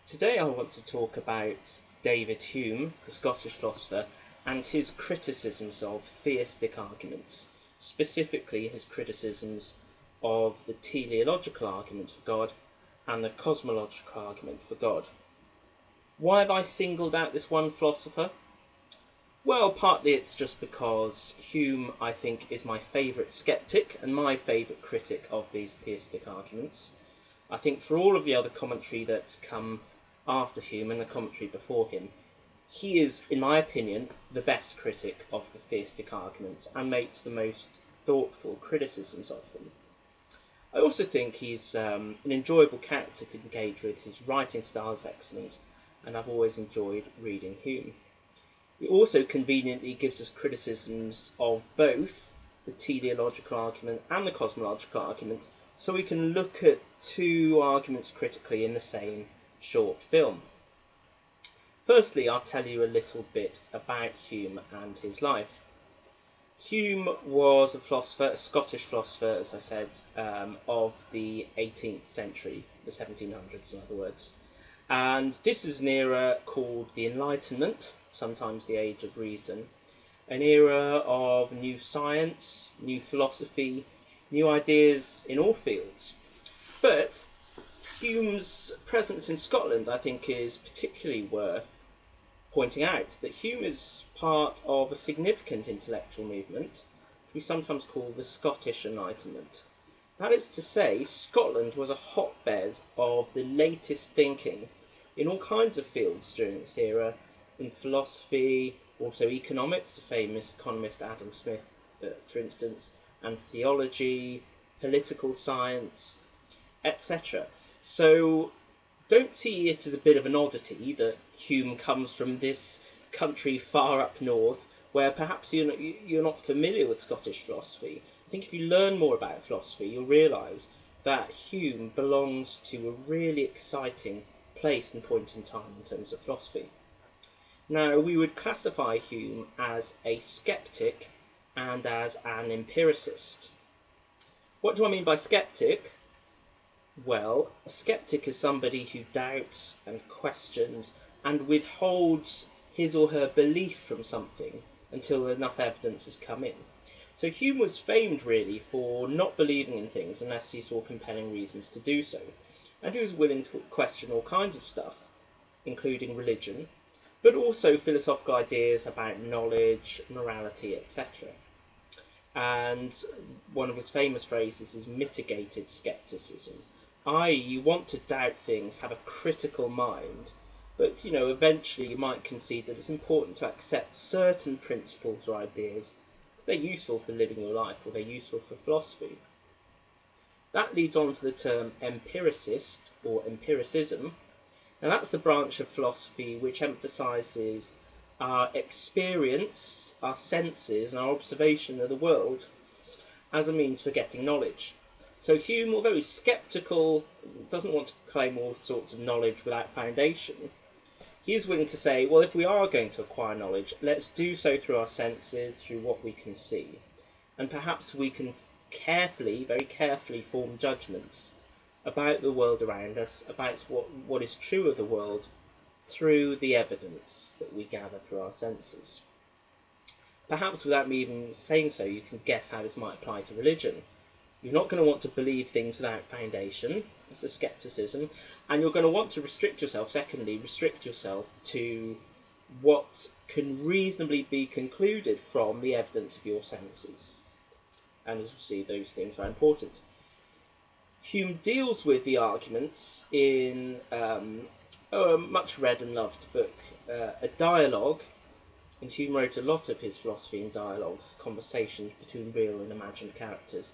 Today I want to talk about David Hume, the Scottish philosopher, and his criticisms of theistic arguments, specifically his criticisms of the teleological argument for God and the cosmological argument for God. Why have I singled out this one philosopher? Well, partly it's just because Hume, I think, is my favourite sceptic and my favourite critic of these theistic arguments. I think for all of the other commentary that's come after Hume and the commentary before him, he is, in my opinion, the best critic of the theistic arguments and makes the most thoughtful criticisms of them. I also think he's an enjoyable character to engage with. His writing style is excellent, and I've always enjoyed reading Hume. He also conveniently gives us criticisms of both the teleological argument and the cosmological argument, so we can look at two arguments critically in the same short film. Firstly, I'll tell you a little bit about Hume and his life. Hume was a philosopher, a Scottish philosopher, as I said, of the 18th century, the 1700s in other words. And this is an era called the Enlightenment, sometimes the Age of Reason, an era of new science, new philosophy, new ideas in all fields. But Hume's presence in Scotland, I think, is particularly worth pointing out, that Hume is part of a significant intellectual movement we sometimes call the Scottish Enlightenment. That is to say, Scotland was a hotbed of the latest thinking in all kinds of fields during this era, in philosophy, also economics, the famous economist Adam Smith, for instance, and theology, political science, etc. So don't see it as a bit of an oddity that Hume comes from this country far up north, where perhaps you're not familiar with Scottish philosophy. I think if you learn more about philosophy, you'll realise that Hume belongs to a really exciting place and point in time in terms of philosophy. Now, we would classify Hume as a sceptic and as an empiricist. What do I mean by sceptic? Well, a sceptic is somebody who doubts and questions and withholds his or her belief from something until enough evidence has come in. So Hume was famed really for not believing in things unless he saw compelling reasons to do so. And he was willing to question all kinds of stuff, including religion, but also philosophical ideas about knowledge, morality, etc. And one of his famous phrases is mitigated scepticism, i.e. you want to doubt things, have a critical mind, but eventually you might concede that it's important to accept certain principles or ideas because they're useful for living your life or they're useful for philosophy. That leads on to the term empiricist or empiricism. Now that's the branch of philosophy which emphasises our experience, our senses and our observation of the world as a means for getting knowledge. So Hume, although he's sceptical, doesn't want to claim all sorts of knowledge without foundation, he is willing to say, well, if we are going to acquire knowledge, let's do so through our senses, through what we can see. And perhaps we can very carefully form judgments about the world around us, about what is true of the world, through the evidence that we gather through our senses. Perhaps without me even saying so, you can guess how this might apply to religion. You're not going to want to believe things without foundation, that's a scepticism, and you're going to want to restrict yourself to what can reasonably be concluded from the evidence of your senses. And as we'll see, those things are important. Hume deals with the arguments in a much read and loved book, a dialogue, and Hume wrote a lot of his philosophy in dialogues, conversations between real and imagined characters,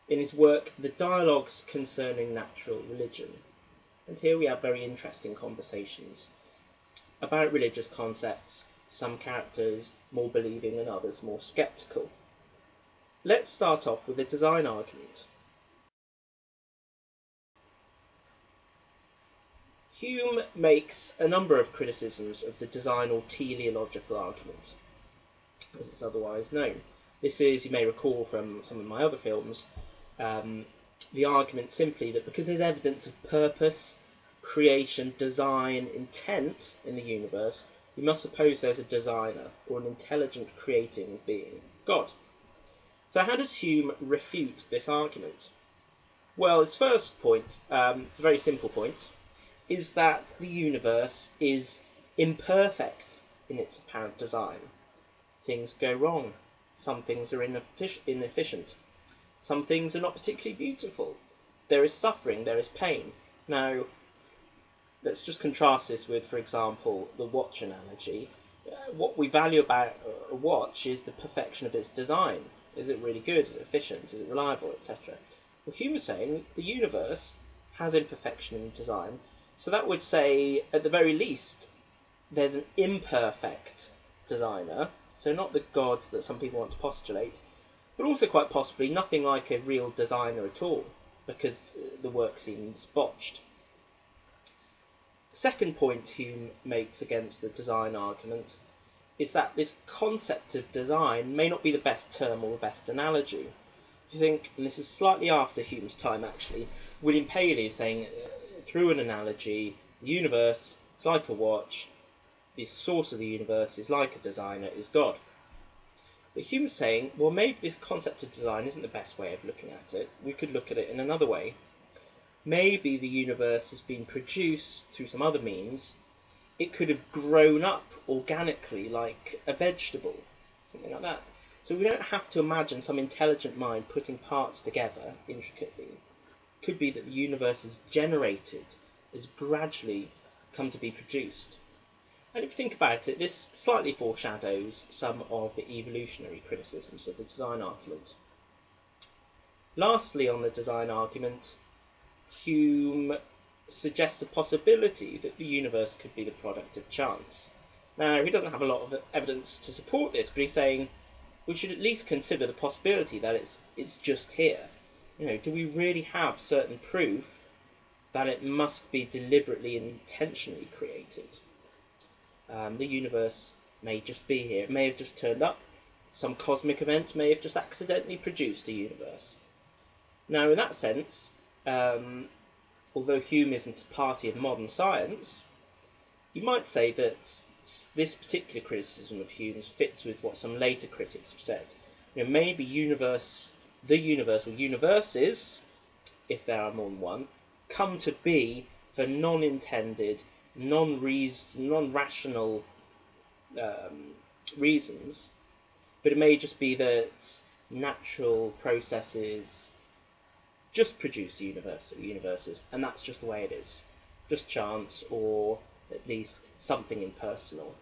in his work, The Dialogues Concerning Natural Religion. And here we have very interesting conversations about religious concepts, some characters more believing and others more sceptical. Let's start off with a design argument. Hume makes a number of criticisms of the design or teleological argument, as it's otherwise known. This is, you may recall from some of my other films, the argument simply that because there's evidence of purpose creation, design, intent in the universe, you must suppose there's a designer or an intelligent creating being, God. So how does Hume refute this argument? Well, his first point, a very simple point, is that the universe is imperfect in its apparent design. Things go wrong. Some things are inefficient. Some things are not particularly beautiful. There is suffering, there is pain. Now, let's just contrast this with, for example, the watch analogy. What we value about a watch is the perfection of its design. Is it really good? Is it efficient? Is it reliable? Etc. Well, Hume is saying the universe has imperfection in design, so that would say, at the very least, there's an imperfect designer, so not the God that some people want to postulate, but also quite possibly nothing like a real designer at all, because the work seems botched. Second point Hume makes against the design argument is that this concept of design may not be the best term or the best analogy. If you think, and this is slightly after Hume's time actually, William Paley is saying, through an analogy, the universe is like a watch, the source of the universe is like a designer, is God. But Hume's saying, well, maybe this concept of design isn't the best way of looking at it. We could look at it in another way. Maybe the universe has been produced through some other means. It could have grown up organically like a vegetable, something like that. So we don't have to imagine some intelligent mind putting parts together intricately. It could be that the universe is generated, has gradually come to be produced. And if you think about it, this slightly foreshadows some of the evolutionary criticisms of the design argument. Lastly, on the design argument, Hume suggests a possibility that the universe could be the product of chance. Now, he doesn't have a lot of evidence to support this, but he's saying we should at least consider the possibility that it's just here. You know, do we really have certain proof that it must be deliberately and intentionally created? The universe may just be here. It may have just turned up. Some cosmic event may have just accidentally produced a universe. Now, in that sense, although Hume isn't a party of modern science, you might say that this particular criticism of Hume's fits with what some later critics have said. You know, maybe the universe or universes, if there are more than one, come to be for non-intended, non-rational reasons, but it may just be that natural processes just produce the universe or universes, and that's just the way it is. Just chance, or at least something impersonal.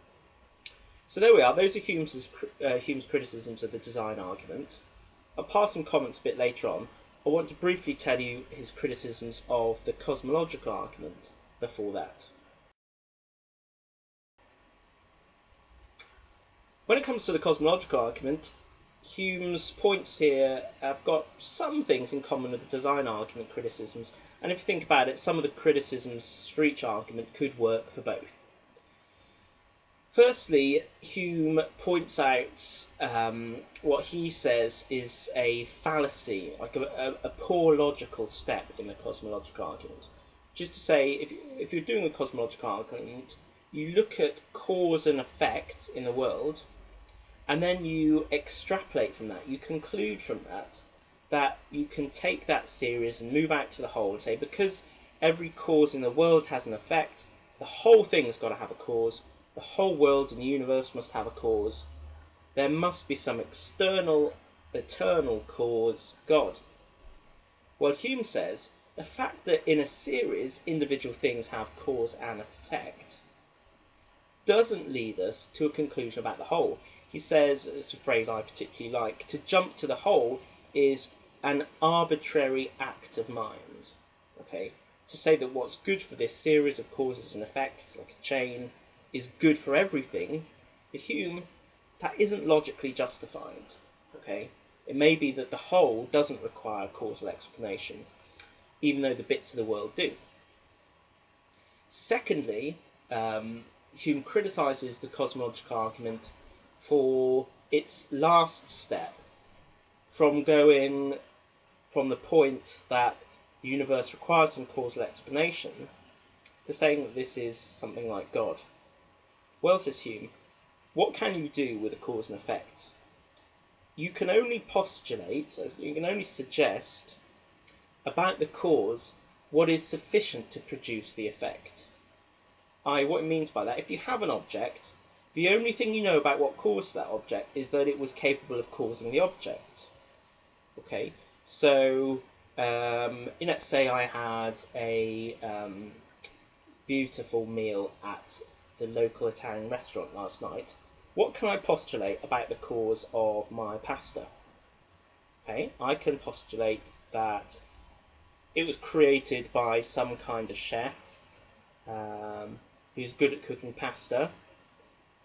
So there we are. Those are Hume's criticisms of the design argument. I'll pass some comments a bit later on. I want to briefly tell you his criticisms of the cosmological argument before that. When it comes to the cosmological argument, Hume's points here have got some things in common with the design argument criticisms, and if you think about it, some of the criticisms for each argument could work for both. Firstly, Hume points out what he says is a fallacy, like a poor logical step in the cosmological argument. Just to say, if you're doing a cosmological argument, you look at cause and effect in the world, and then you extrapolate from that, you conclude from that you can take that series and move out to the whole and say, because every cause in the world has an effect, the whole thing's got to have a cause, the whole world and the universe must have a cause. There must be some external, eternal cause, God. Well, Hume says, the fact that in a series individual things have cause and effect doesn't lead us to a conclusion about the whole. He says, it's a phrase I particularly like, to jump to the whole is an arbitrary act of mind. Okay? To say that what's good for this series of causes and effects, like a chain, is good for everything, for Hume, that isn't logically justified. Okay? It may be that the whole doesn't require a causal explanation, even though the bits of the world do. Secondly, Hume criticises the cosmological argument for its last step, from going from the point that the universe requires some causal explanation, to saying that this is something like God. Well, says Hume, what can you do with a cause and effect? You can only postulate, you can only suggest about the cause what is sufficient to produce the effect. What it means by that, if you have an object, the only thing you know about what caused that object is that it was capable of causing the object. Okay, so let's say I had a beautiful meal at the local Italian restaurant last night. What can I postulate about the cause of my pasta? Okay, I can postulate that it was created by some kind of chef who's good at cooking pasta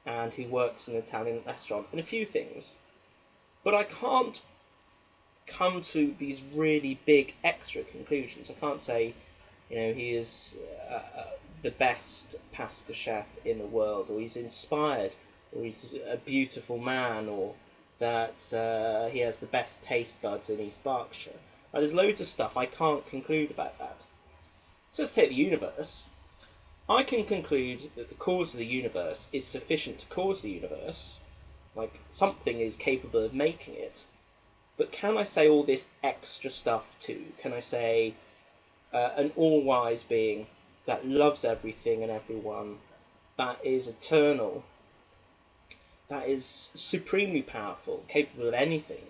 and who works in an Italian restaurant, and a few things. But I can't come to these really big extra conclusions. I can't say, he is the best pasta chef in the world, or he's inspired, or he's a beautiful man, or that he has the best taste buds in East Berkshire. There's loads of stuff I can't conclude about that. So let's take the universe. I can conclude that the cause of the universe is sufficient to cause the universe, like something is capable of making it, but can I say all this extra stuff too? Can I say an all-wise being that loves everything and everyone, that is eternal, that is supremely powerful, capable of anything,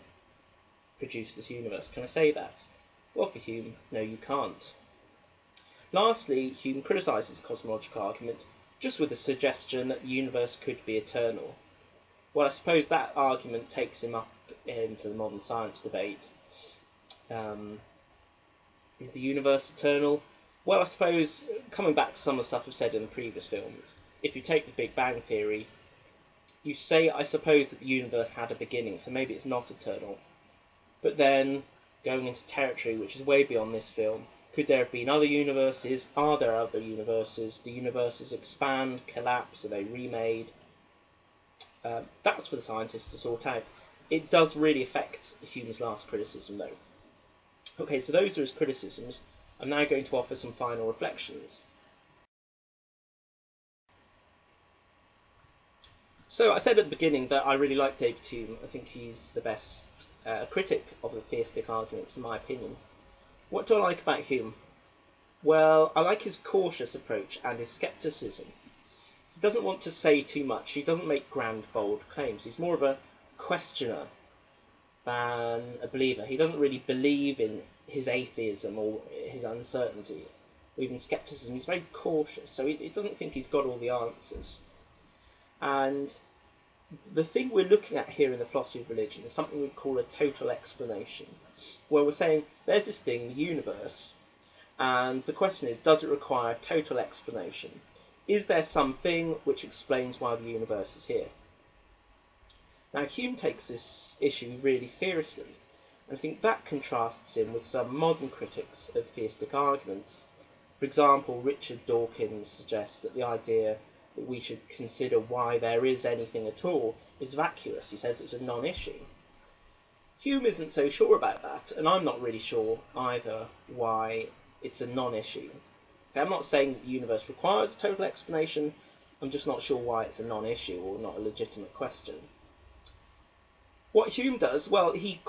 produce this universe? Can I say that? Well, for Hume, no, you can't. Lastly, Hume criticises the cosmological argument just with the suggestion that the universe could be eternal. Well, I suppose that argument takes him up into the modern science debate. Is the universe eternal? Well, I suppose, coming back to some of the stuff I've said in the previous films, if you take the Big Bang Theory, you say, I suppose, that the universe had a beginning, so maybe it's not eternal. But then, going into territory which is way beyond this film, could there have been other universes? Are there other universes? Do universes expand, collapse? Are they remade? That's for the scientists to sort out. It does really affect Hume's last criticism, though. Okay, so those are his criticisms. I'm now going to offer some final reflections. So I said at the beginning that I really like David Hume. I think he's the best critic of the theistic arguments, in my opinion. What do I like about Hume? Well, I like his cautious approach and his scepticism. He doesn't want to say too much. He doesn't make grand, bold claims. He's more of a questioner than a believer. He doesn't really believe in his atheism or his uncertainty, or even scepticism. He's very cautious, so he doesn't think he's got all the answers. And the thing we're looking at here in the philosophy of religion is something we'd call a total explanation, where we're saying there's this thing, the universe, and the question is, does it require total explanation? Is there something which explains why the universe is here? Now, Hume takes this issue really seriously, and I think that contrasts him with some modern critics of theistic arguments. For example, Richard Dawkins suggests that the idea that we should consider why there is anything at all is vacuous. He says it's a non-issue. Hume isn't so sure about that, and I'm not really sure either why it's a non-issue. Okay, I'm not saying that the universe requires a total explanation, I'm just not sure why it's a non-issue or not a legitimate question. What Hume does, well, he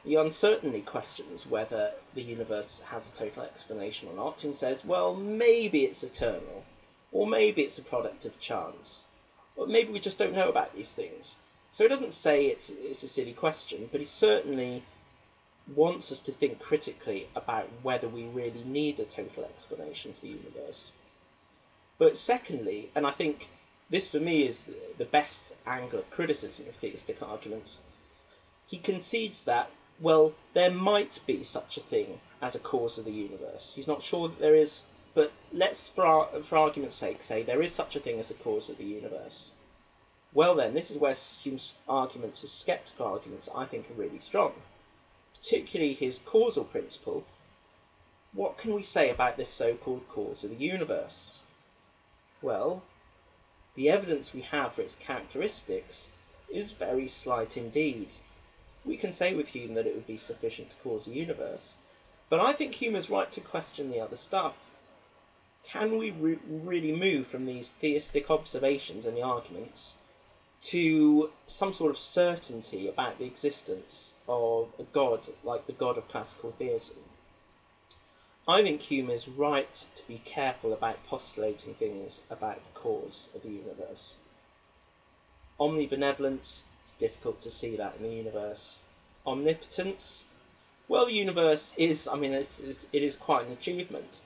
uncertainly questions whether the universe has a total explanation or not, and says, well, maybe it's eternal, or maybe it's a product of chance, or maybe we just don't know about these things. So he doesn't say it's a silly question, but he certainly wants us to think critically about whether we really need a total explanation for the universe. But secondly, and I think this for me is the best angle of criticism of theistic arguments, he concedes that, well, there might be such a thing as a cause of the universe. He's not sure that there is, but let's, for argument's sake, say there is such a thing as a cause of the universe. Well then, this is where Hume's arguments, his sceptical arguments, I think are really strong. Particularly his causal principle. What can we say about this so-called cause of the universe? Well, the evidence we have for its characteristics is very slight indeed. We can say with Hume that it would be sufficient to cause the universe, but I think Hume is right to question the other stuff. can we really move from these theistic observations and the arguments to some sort of certainty about the existence of a god, like the god of classical theism? I think Hume is right to be careful about postulating things about the cause of the universe. Omnibenevolence, it's difficult to see that in the universe. Omnipotence, well, the universe is, it is quite an achievement.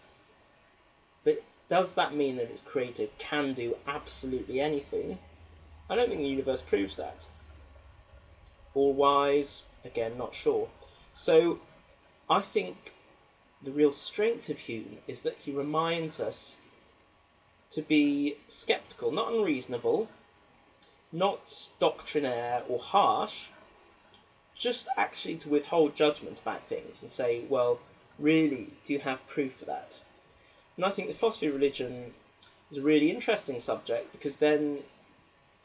But does that mean that its creator can do absolutely anything? I don't think the universe proves that. All wise, again, not sure. So I think the real strength of Hume is that he reminds us to be sceptical, not unreasonable, not doctrinaire or harsh, just actually to withhold judgment about things and say, well, really, do you have proof for that? And I think the philosophy of religion is a really interesting subject, because then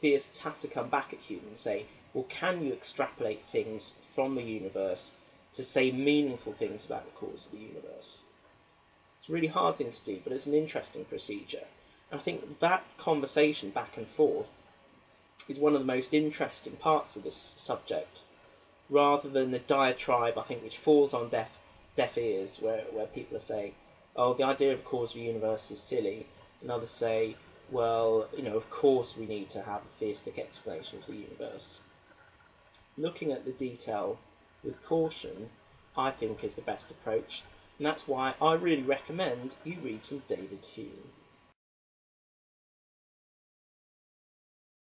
theists have to come back at Hume and say, well, can you extrapolate things from the universe to say meaningful things about the cause of the universe? It's a really hard thing to do, but it's an interesting procedure. And I think that conversation back and forth is one of the most interesting parts of this subject, rather than the diatribe, I think, which falls on deaf ears, where people are saying, oh, the idea of a cause of the universe is silly, and others say, well, of course we need to have a theistic explanation of the universe. Looking at the detail with caution, I think, is the best approach, and that's why I really recommend you read some David Hume.